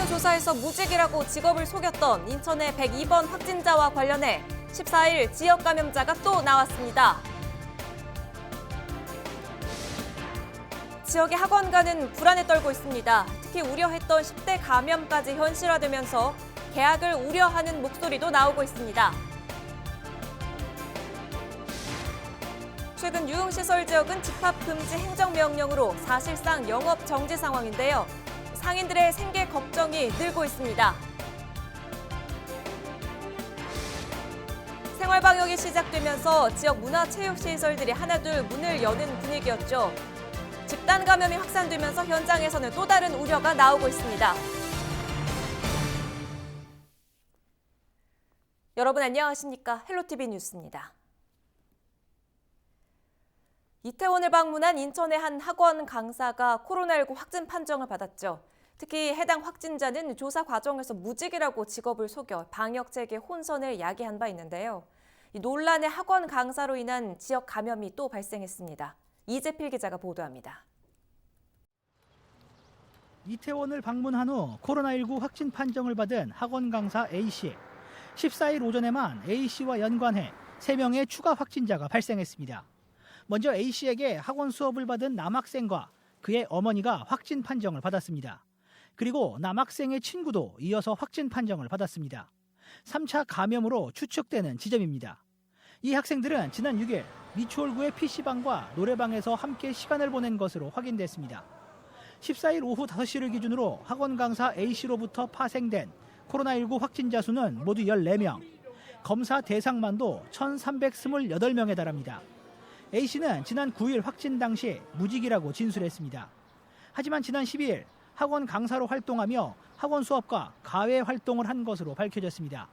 조사에서 무직이라고 직업을 속였던 인천의 102번 확진자와 관련해 14일 지역 감염자가 또 나왔습니다. 지역의 학원가는 불안에 떨고 있습니다. 특히 우려했던 10대 감염까지 현실화되면서 개학을 우려하는 목소리도 나오고 있습니다. 최근 유흥시설 지역은 집합금지 행정명령으로 사실상 영업 정지 상황인데요. 상인들의 생계 걱정이 늘고 있습니다. 생활방역이 시작되면서 지역 문화체육시설들이 하나둘 문을 여는 분위기였죠. 집단 감염이 확산되면서 현장에서는 또 다른 우려가 나오고 있습니다. 여러분 안녕하십니까? 헬로티비 뉴스입니다. 이태원을 방문한 인천의 한 학원 강사가 코로나19 확진 판정을 받았죠. 특히 해당 확진자는 조사 과정에서 무직이라고 직업을 속여 방역체계 혼선을 야기한 바 있는데요. 이 논란의 학원 강사로 인한 지역 감염이 또 발생했습니다. 이재필 기자가 보도합니다. 이태원을 방문한 후 코로나19 확진 판정을 받은 학원 강사 A씨. 14일 오전에만 A씨와 연관해 3명의 추가 확진자가 발생했습니다. 먼저 A씨에게 학원 수업을 받은 남학생과 그의 어머니가 확진 판정을 받았습니다. 그리고 남학생의 친구도 이어서 확진 판정을 받았습니다. 3차 감염으로 추측되는 지점입니다. 이 학생들은 지난 6일 미추홀구의 PC방과 노래방에서 함께 시간을 보낸 것으로 확인됐습니다. 14일 오후 5시를 기준으로 학원 강사 A씨로부터 파생된 코로나19 확진자 수는 모두 14명, 검사 대상만도 1,328명에 달합니다. A씨는 지난 9일 확진 당시 무직이라고 진술했습니다. 하지만 지난 12일 학원 강사로 활동하며 학원 수업과 가외 활동을 한 것으로 밝혀졌습니다.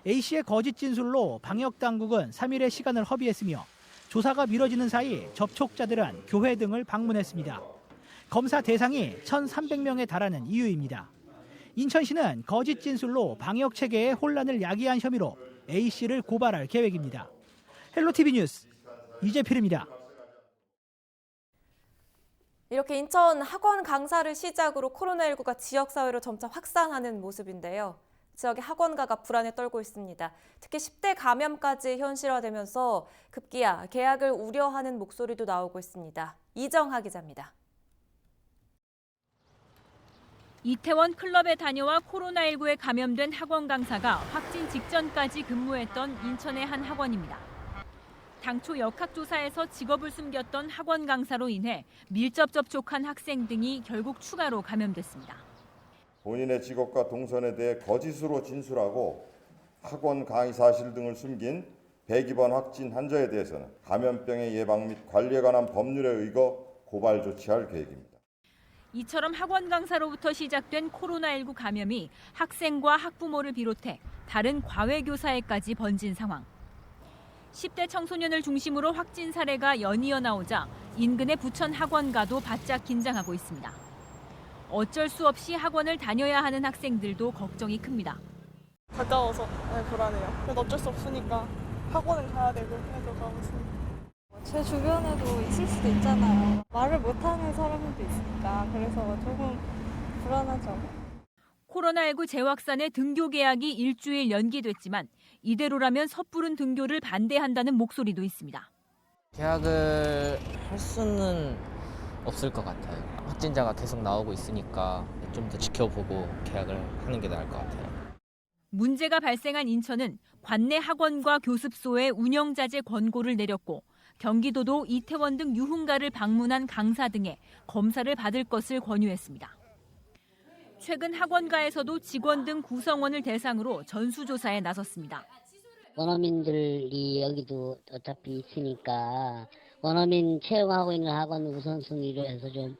A씨의 거짓 진술로 방역당국은 3일의 시간을 허비했으며 조사가 미뤄지는 사이 접촉자들은 교회 등을 방문했습니다. 검사 대상이 1,300명에 달하는 이유입니다. 인천시는 거짓 진술로 방역체계에 혼란을 야기한 혐의로 A씨를 고발할 계획입니다. 헬로티비 뉴스 이재필입니다. 이렇게 인천 학원 강사를 시작으로 코로나19가 지역사회로 점차 확산하는 모습인데요. 지역의 학원가가 불안에 떨고 있습니다. 특히 10대 감염까지 현실화되면서 급기야 개학을 우려하는 목소리도 나오고 있습니다. 이정하 기자입니다. 이태원 클럽에 다녀와 코로나19에 감염된 학원 강사가 확진 직전까지 근무했던 인천의 한 학원입니다. 당초 역학조사에서 직업을 숨겼던 학원 강사로 인해 밀접 접촉한 학생 등이 결국 추가로 감염됐습니다. 본인의 직업과 동선에 대해 거짓으로 진술하고 학원 강의 사실 등을 숨긴 102번 확진 환자에 대해서는 감염병의 예방 및 관리에 관한 법률에 의거 고발 조치할 계획입니다. 이처럼 학원 강사로부터 시작된 코로나19 감염이 학생과 학부모를 비롯해 다른 과외교사에까지 번진 상황. 10대 청소년을 중심으로 확진 사례가 연이어 나오자 인근의 부천 학원가도 바짝 긴장하고 있습니다. 어쩔 수 없이 학원을 다녀야 하는 학생들도 걱정이 큽니다. 가까워서 불안해요. 그래도 어쩔 수 없으니까 학원은 가야 되고 해서 가고 있습니다. 제 주변에도 있을 수도 있잖아요. 말을 못하는 사람도 있으니까 그래서 조금 불안하죠. 코로나19 재확산에 등교 개학이 일주일 연기됐지만 이대로라면 섣부른 등교를 반대한다는 목소리도 있습니다. 개학을 할 수는 없을 것 같아요. 확진자가 계속 나오고 있으니까 좀 더 지켜보고 개학을 하는 게 나을 것 같아요. 문제가 발생한 인천은 관내 학원과 교습소에 운영자재 권고를 내렸고 경기도도 이태원 등 유흥가를 방문한 강사 등에 검사를 받을 것을 권유했습니다. 최근 학원가에서도 직원 등 구성원을 대상으로 전수조사에 나섰습니다. 원어민들이 여기도 어차피 있으니까 원어민 채용하고 있는 학원 우선순위로 해서 좀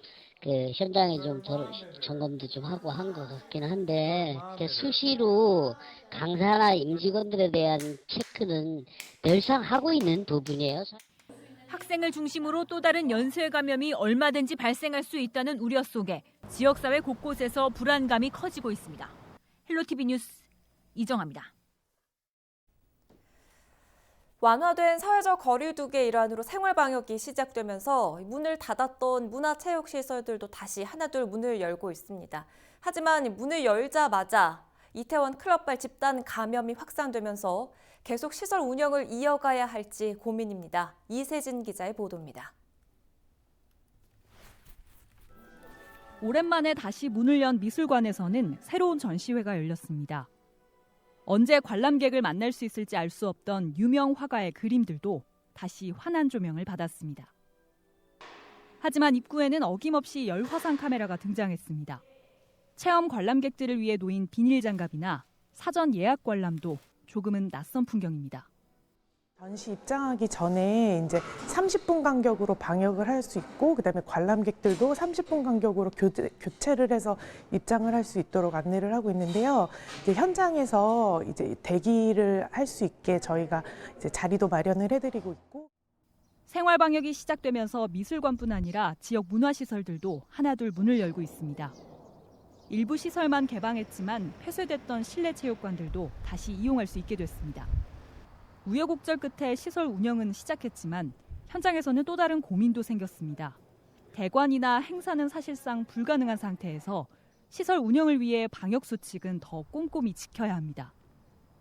현장에 좀 점검도 좀 하고 한 것 같긴 한데 수시로 강사나 임직원들에 대한 체크는 늘상 하고 있는 부분이에요. 학생을 중심으로 또 다른 연쇄 감염이 얼마든지 발생할 수 있다는 우려 속에 지역사회 곳곳에서 불안감이 커지고 있습니다. 헬로티비 뉴스 이정아입니다. 완화된 사회적 거리두기의 일환으로 생활 방역이 시작되면서 문을 닫았던 문화체육시설들도 다시 하나둘 문을 열고 있습니다. 하지만 문을 열자마자 이태원 클럽발 집단 감염이 확산되면서 계속 시설 운영을 이어가야 할지 고민입니다. 이세진 기자의 보도입니다. 오랜만에 다시 문을 연 미술관에서는 새로운 전시회가 열렸습니다. 언제 관람객을 만날 수 있을지 알 수 없던 유명 화가의 그림들도 다시 환한 조명을 받았습니다. 하지만 입구에는 어김없이 열화상 카메라가 등장했습니다. 체험 관람객들을 위해 놓인 비닐 장갑이나 사전 예약 관람도 조금은 낯선 풍경입니다. 전시 입장하기 전에 이제 30분 간격으로 방역을 할 수 있고, 그다음에 관람객들도 30분 간격으로 교체를 해서 입장을 할 수 있도록 안내를 하고 있는데요. 이제 현장에서 이제 대기를 할 수 있게 저희가 이제 자리도 마련을 해드리고 있고. 생활 방역이 시작되면서 미술관뿐 아니라 지역 문화시설들도 하나둘 문을 열고 있습니다. 일부 시설만 개방했지만 폐쇄됐던 실내 체육관들도 다시 이용할 수 있게 됐습니다. 우여곡절 끝에 시설 운영은 시작했지만 현장에서는 또 다른 고민도 생겼습니다. 대관이나 행사는 사실상 불가능한 상태에서 시설 운영을 위해 방역 수칙은 더 꼼꼼히 지켜야 합니다.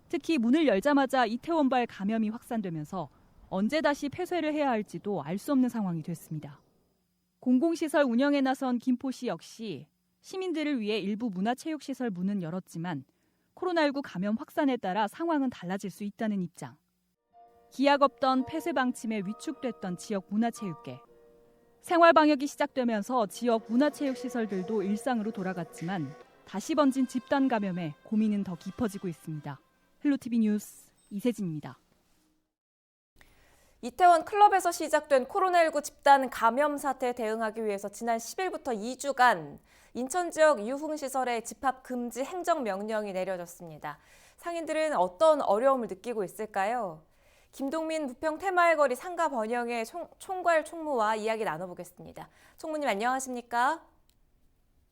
특히 문을 열자마자 이태원발 감염이 확산되면서 언제 다시 폐쇄를 해야 할지도 알 수 없는 상황이 됐습니다. 공공시설 운영에 나선 김포시 역시 시민들을 위해 일부 문화체육시설 문은 열었지만 코로나19 감염 확산에 따라 상황은 달라질 수 있다는 입장. 기약 없던 폐쇄 방침에 위축됐던 지역 문화체육계. 생활 방역이 시작되면서 지역 문화체육시설들도 일상으로 돌아갔지만 다시 번진 집단 감염에 고민은 더 깊어지고 있습니다. 헬로티비 뉴스 이세진입니다. 이태원 클럽에서 시작된 코로나19 집단 감염 사태에 대응하기 위해서 지난 10일부터 2주간 인천 지역 유흥시설에 집합 금지 행정명령이 내려졌습니다. 상인들은 어떤 어려움을 느끼고 있을까요? 김동민 부평 테마의 거리 상가 번영의 총괄 총무와 이야기 나눠보겠습니다. 총무님 안녕하십니까?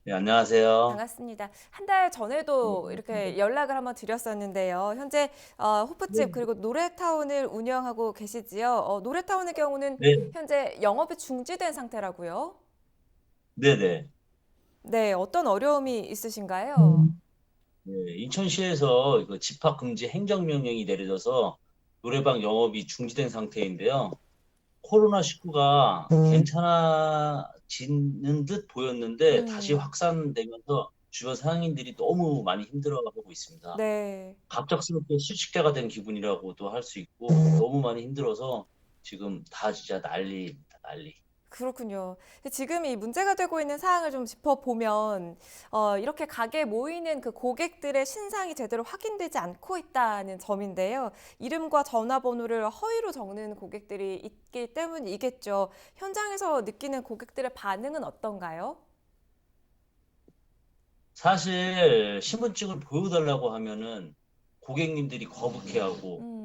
네, 안녕하세요. 반갑습니다. 한 달 전에도 이렇게 연락을 한번 드렸었는데요. 현재 호프집 그리고 노래타운을 운영하고 계시지요. 노래타운의 경우는 네, 현재 영업이 중지된 상태라고요. 네네. 네, 어떤 어려움이 있으신가요? 네, 인천시에서 이거 집합 금지 행정명령이 내려져서 노래방 영업이 중지된 상태인데요. 코로나19가 괜찮아지는 듯 보였는데 다시 확산되면서 주변 상인들이 너무 많이 힘들어하고 있습니다. 네. 갑작스럽게 실직자가 된 기분이라고도 할 수 있고 너무 많이 힘들어서 지금 다 진짜 난리입니다, 난리. 그렇군요. 지금 이 문제가 되고 있는 사항을 좀 짚어보면 이렇게 가게에 모이는 그 고객들의 신상이 제대로 확인되지 않고 있다는 점인데요. 이름과 전화번호를 허위로 적는 고객들이 있기 때문이겠죠. 현장에서 느끼는 고객들의 반응은 어떤가요? 사실 신분증을 보여달라고 하면은 고객님들이 거북해하고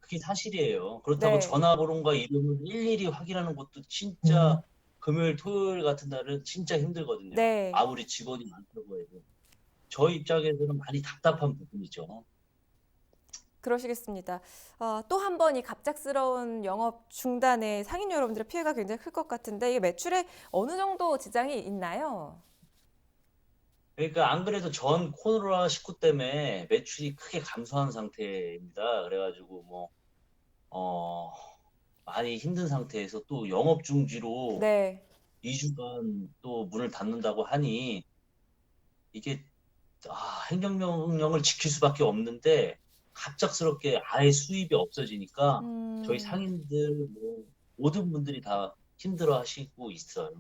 그게 사실이에요. 그렇다고 네. 전화번호과 이름을 일일이 확인하는 것도 진짜 금요일, 토요일 같은 날은 진짜 힘들거든요. 네. 아무리 직원이 많다고 해도. 저희 입장에서는 많이 답답한 부분이죠. 그러시겠습니다. 또 한 번 이 갑작스러운 영업 중단에 상인 여러분들의 피해가 굉장히 클 것 같은데 이게 매출에 어느 정도 지장이 있나요? 그러니까 안 그래도 전 코로나19 때문에 매출이 크게 감소한 상태입니다. 그래가지고 많이 힘든 상태에서 또 영업 중지로 네. 2주간 또 문을 닫는다고 하니 이게 행정명령을 지킬 수밖에 없는데 갑작스럽게 아예 수입이 없어지니까 저희 상인들 모든 분들이 다 힘들어 하시고 있어요.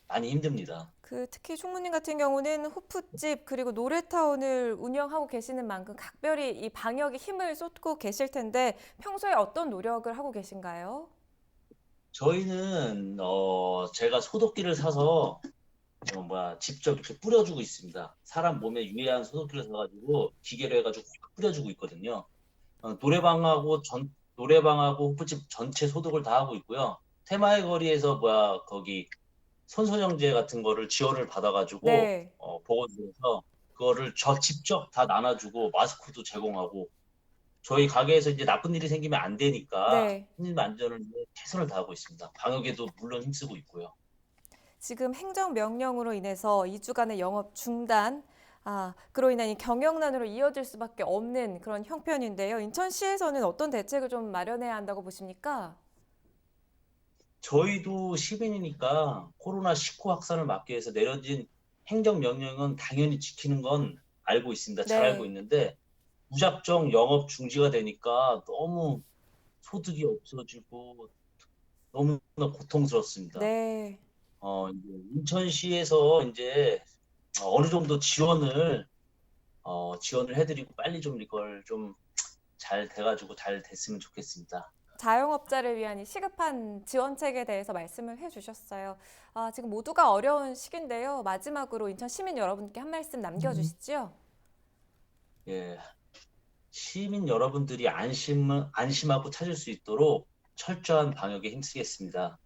많이 힘듭니다. 특히 총무님 같은 경우는 호프집 그리고 노래타운을 운영하고 계시는 만큼 각별히 이 방역에 힘을 쏟고 계실 텐데 평소에 어떤 노력을 하고 계신가요? 저희는 제가 소독기를 사서 직접 이렇게 뿌려주고 있습니다. 사람 몸에 유해한 소독기를 사가지고 기계로 해가지고 확 뿌려주고 있거든요. 노래방하고 호프집 전체 소독을 다 하고 있고요. 테마의 거리에서 거기 손소정제 같은 거를 지원을 받아가지고 네. 보건소에서 그거를 직접 다 나눠주고 마스크도 제공하고 저희 가게에서 이제 나쁜 일이 생기면 안 되니까 네. 손님 안전을 위해 최선을 다하고 있습니다. 방역에도 물론 힘쓰고 있고요. 지금 행정명령으로 인해서 2주간의 영업 중단, 그로 인한 이 경영난으로 이어질 수밖에 없는 그런 형편인데요. 인천시에서는 어떤 대책을 좀 마련해야 한다고 보십니까? 저희도 시민이니까 코로나19 확산을 막기 위해서 내려진 행정명령은 당연히 지키는 건 알고 있습니다. 잘 네. 알고 있는데 무작정 영업 중지가 되니까 너무 소득이 없어지고 너무나 고통스럽습니다. 네. 이제 인천시에서 이제 어느 정도 지원을 해드리고 빨리 좀 이걸 좀 잘 돼가지고 잘 됐으면 좋겠습니다. 자영업자를 위한 이 시급한 지원책에 대해서 말씀을 해주셨어요. 지금 모두가 어려운 시기인데요. 마지막으로 인천 시민 여러분께 한 말씀 남겨주시죠. 예, 시민 여러분들이 안심하고 찾을 수 있도록 철저한 방역에 힘쓰겠습니다.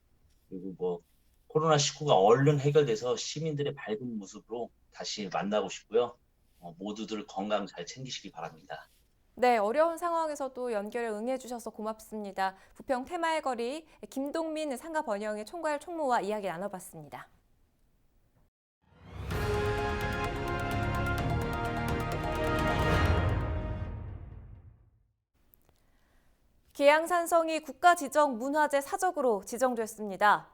그리고 뭐 코로나19가 얼른 해결돼서 시민들의 밝은 모습으로 다시 만나고 싶고요. 모두들 건강 잘 챙기시기 바랍니다. 네, 어려운 상황에서도 연결에 응해주셔서 고맙습니다. 부평 테마의 거리 김동민 상가번영의 총괄 총무와 이야기 나눠봤습니다. 계양산성이 국가지정 문화재 사적으로 지정됐습니다.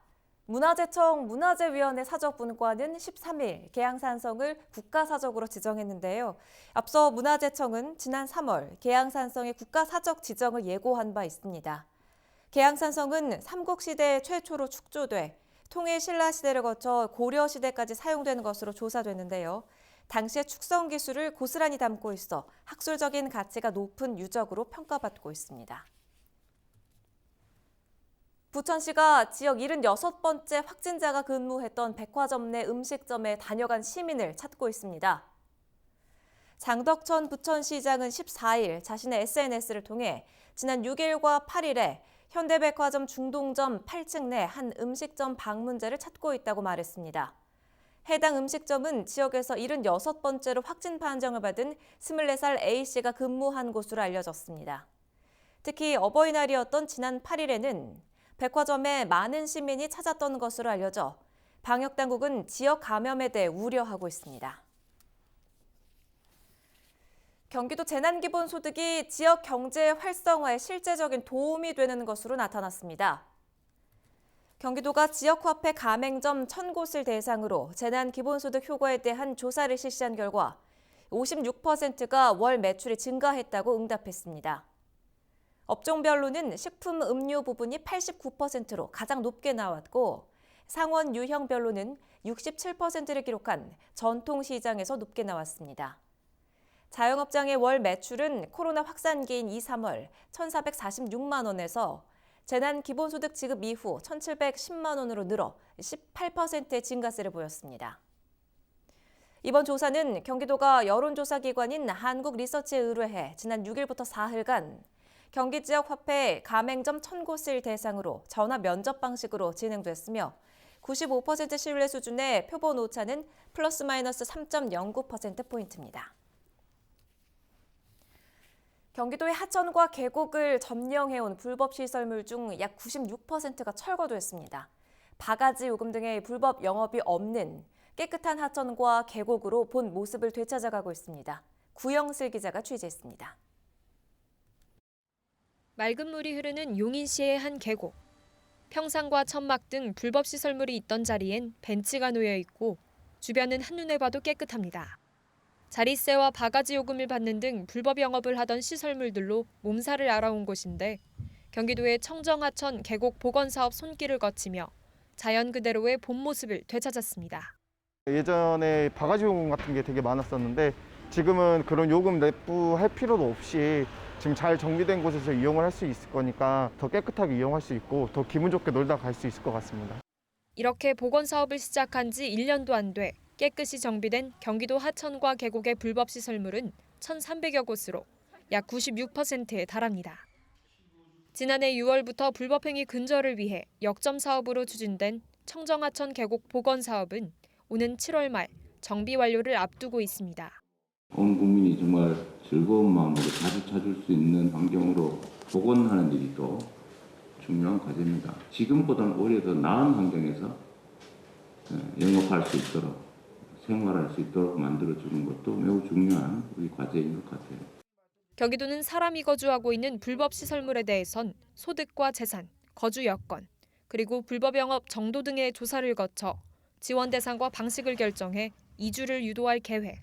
문화재청 문화재위원회 사적분과는 13일 계양산성을 국가사적으로 지정했는데요. 앞서 문화재청은 지난 3월 계양산성의 국가사적 지정을 예고한 바 있습니다. 계양산성은 삼국시대 최초로 축조돼 통일신라시대를 거쳐 고려시대까지 사용되는 것으로 조사됐는데요. 당시의 축성 기술을 고스란히 담고 있어 학술적인 가치가 높은 유적으로 평가받고 있습니다. 부천시가 지역 76번째 확진자가 근무했던 백화점 내 음식점에 다녀간 시민을 찾고 있습니다. 장덕천 부천시장은 14일 자신의 SNS를 통해 지난 6일과 8일에 현대백화점 중동점 8층 내 한 음식점 방문자를 찾고 있다고 말했습니다. 해당 음식점은 지역에서 76번째로 확진 판정을 받은 24살 A씨가 근무한 곳으로 알려졌습니다. 특히 어버이날이었던 지난 8일에는 백화점에 많은 시민이 찾았던 것으로 알려져 방역당국은 지역 감염에 대해 우려하고 있습니다. 경기도 재난기본소득이 지역 경제 활성화에 실제적인 도움이 되는 것으로 나타났습니다. 경기도가 지역화폐 가맹점 1,000곳을 대상으로 재난기본소득 효과에 대한 조사를 실시한 결과 56%가 월 매출이 증가했다고 응답했습니다. 업종별로는 식품, 음료 부분이 89%로 가장 높게 나왔고 상원 유형별로는 67%를 기록한 전통시장에서 높게 나왔습니다. 자영업장의 월 매출은 코로나 확산기인 2, 3월 1,446만 원에서 재난기본소득 지급 이후 1,710만 원으로 늘어 18%의 증가세를 보였습니다. 이번 조사는 경기도가 여론조사기관인 한국리서치에 의뢰해 지난 6일부터 4일간 경기 지역 화폐 가맹점 1,000곳을 대상으로 전화 면접 방식으로 진행됐으며 95% 신뢰 수준의 표본 오차는 플러스 마이너스 3.09%포인트입니다. 경기도의 하천과 계곡을 점령해온 불법 시설물 중 약 96%가 철거됐습니다. 바가지 요금 등의 불법 영업이 없는 깨끗한 하천과 계곡으로 본 모습을 되찾아가고 있습니다. 구영슬 기자가 취재했습니다. 맑은 물이 흐르는 용인시의 한 계곡. 평상과 천막 등 불법 시설물이 있던 자리엔 벤치가 놓여 있고 주변은 한눈에 봐도 깨끗합니다. 자릿세와 바가지 요금을 받는 등 불법 영업을 하던 시설물들로 몸살을 앓아온 곳인데 경기도의 청정하천 계곡 복원사업 손길을 거치며 자연 그대로의 본 모습을 되찾았습니다. 예전에 바가지 요금 같은 게 되게 많았었는데 지금은 그런 요금 납부할 필요도 없이 지금 잘 정비된 곳에서 이용을 할 수 있을 거니까 더 깨끗하게 이용할 수 있고 더 기분 좋게 놀다 갈 수 있을 것 같습니다. 이렇게 복원 사업을 시작한 지 1년도 안 돼 깨끗이 정비된 경기도 하천과 계곡의 불법 시설물은 1,300여 곳으로 약 96%에 달합니다. 지난해 6월부터 불법 행위 근절을 위해 역점 사업으로 추진된 청정하천 계곡 복원 사업은 오는 7월 말 정비 완료를 앞두고 있습니다. 온 국민이 정말 즐거운 마음으로 자주 찾을 수 있는 환경으로 복원하는 일이 또 중요한 과제입니다. 지금보다는 오히려 더 나은 환경에서 영업할 수 있도록, 생활할 수 있도록 만들어주는 것도 매우 중요한 우리 과제인 것 같아요. 경기도는 사람이 거주하고 있는 불법 시설물에 대해선 소득과 재산, 거주 여건, 그리고 불법 영업 정도 등의 조사를 거쳐 지원 대상과 방식을 결정해 이주를 유도할 계획.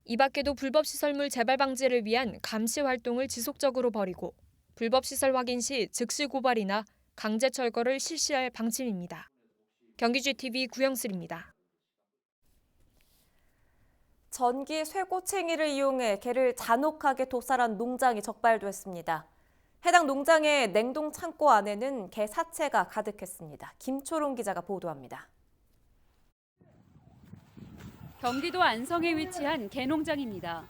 이 밖에도 불법 시설물 재발 방지를 위한 감시 활동을 지속적으로 벌이고 불법 시설 확인 시 즉시 고발이나 강제 철거를 실시할 방침입니다. 경기GTV 구영슬입니다. 전기 쇠고챙이를 이용해 개를 잔혹하게 도살한 농장이 적발됐습니다. 해당 농장의 냉동 창고 안에는 개 사체가 가득했습니다. 김초롱 기자가 보도합니다. 경기도 안성에 위치한 개농장입니다.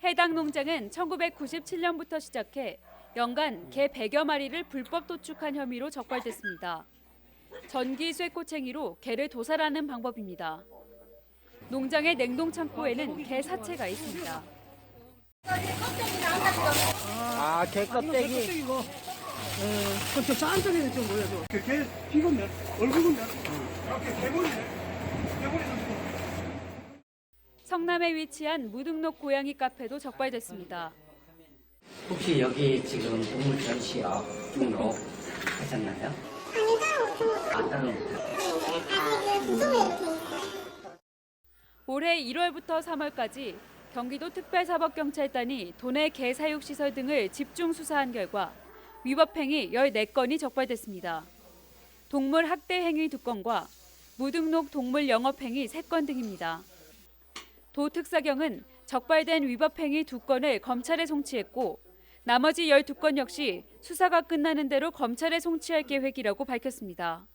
해당 농장은 1997년부터 시작해 연간 개 100여 마리를 불법 도축한 혐의로 적발됐습니다. 전기 쇠꼬챙이로 개를 도살하는 방법입니다. 농장의 냉동 창고에는 개 사체가 있습니다. 아, 개 껍데기. 저 짠짠이는 좀 보여줘. 개 피곤 몇, 얼굴은 몇, 개머리 성남에 위치한 무등록 고양이 카페도 적발됐습니다. 혹시 여기 지금 동물 전시업 등록 하셨나요? 올해 1월부터 3월까지 경기도 특별사법경찰단이 도내 개 사육시설 등을 집중 수사한 결과 위법행위 14건이 적발됐습니다. 동물 학대 행위 2건과 무등록 동물 영업행위 3건 등입니다. 도 특사경은 적발된 위법행위 2건을 검찰에 송치했고 나머지 12건 역시 수사가 끝나는 대로 검찰에 송치할 계획이라고 밝혔습니다.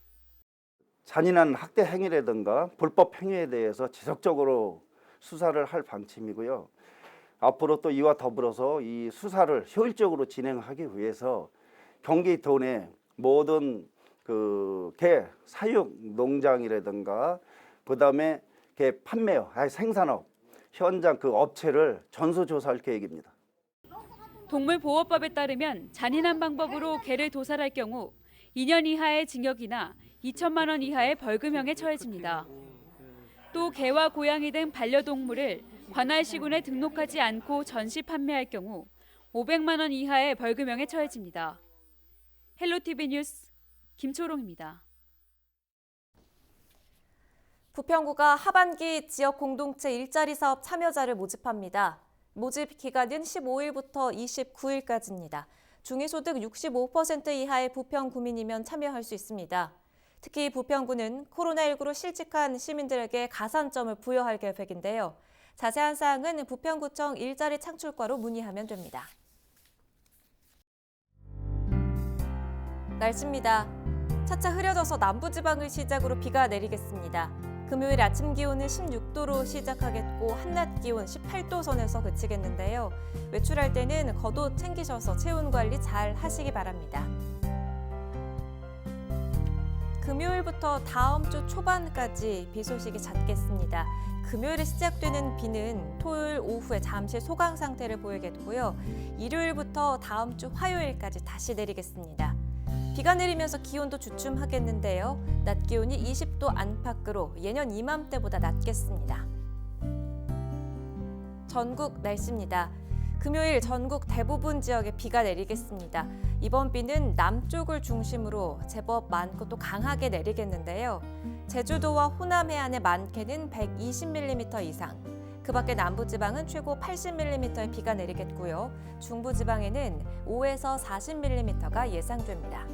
잔인한 학대 행위라든가 불법 행위에 대해서 지속적으로 수사를 할 방침이고요. 앞으로 또 이와 더불어서 이 수사를 효율적으로 진행하기 위해서 경기도 내 모든 개 사육 농장이라든가 그다음에 개 판매업, 생산업 현장 업체를 전수조사할 계획입니다. 동물보호법에 따르면 잔인한 방법으로 개를 도살할 경우 2년 이하의 징역이나 2천만 원 이하의 벌금형에 처해집니다. 또 개와 고양이 등 반려동물을 관할시군에 등록하지 않고 전시 판매할 경우 500만 원 이하의 벌금형에 처해집니다. 헬로티비 뉴스 김초롱입니다. 부평구가 하반기 지역 공동체 일자리 사업 참여자를 모집합니다. 모집 기간은 15일부터 29일까지입니다. 중위소득 65% 이하의 부평 구민이면 참여할 수 있습니다. 특히 부평구는 코로나19로 실직한 시민들에게 가산점을 부여할 계획인데요. 자세한 사항은 부평구청 일자리 창출과로 문의하면 됩니다. 날씨입니다. 차차 흐려져서 남부지방을 시작으로 비가 내리겠습니다. 금요일 아침 기온은 16도로 시작하겠고 한낮 기온 18도 선에서 그치겠는데요. 외출할 때는 겉옷 챙기셔서 체온 관리 잘 하시기 바랍니다. 금요일부터 다음 주 초반까지 비 소식이 잦겠습니다. 금요일에 시작되는 비는 토요일 오후에 잠시 소강 상태를 보이겠고요. 일요일부터 다음 주 화요일까지 다시 내리겠습니다. 비가 내리면서 기온도 주춤하겠는데요. 낮 기온이 20도 안팎으로 예년 이맘때보다 낮겠습니다. 전국 날씨입니다. 금요일 전국 대부분 지역에 비가 내리겠습니다. 이번 비는 남쪽을 중심으로 제법 많고 또 강하게 내리겠는데요. 제주도와 호남 해안의 많게는 120mm 이상, 그 밖에 남부지방은 최고 80mm의 비가 내리겠고요. 중부지방에는 5에서 40mm가 예상됩니다.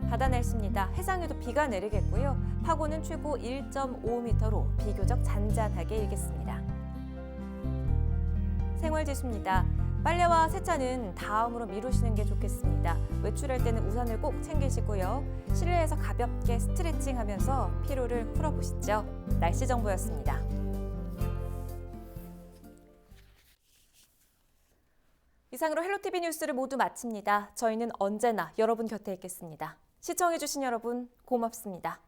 바다 날씨입니다. 해상에도 비가 내리겠고요. 파고는 최고 1.5m로 비교적 잔잔하게 일겠습니다. 생활지수입니다. 빨래와 세차는 다음으로 미루시는 게 좋겠습니다. 외출할 때는 우산을 꼭 챙기시고요. 실내에서 가볍게 스트레칭하면서 피로를 풀어보시죠. 날씨 정보였습니다. 이상으로 헬로티비 뉴스를 모두 마칩니다. 저희는 언제나 여러분 곁에 있겠습니다. 시청해주신 여러분 고맙습니다.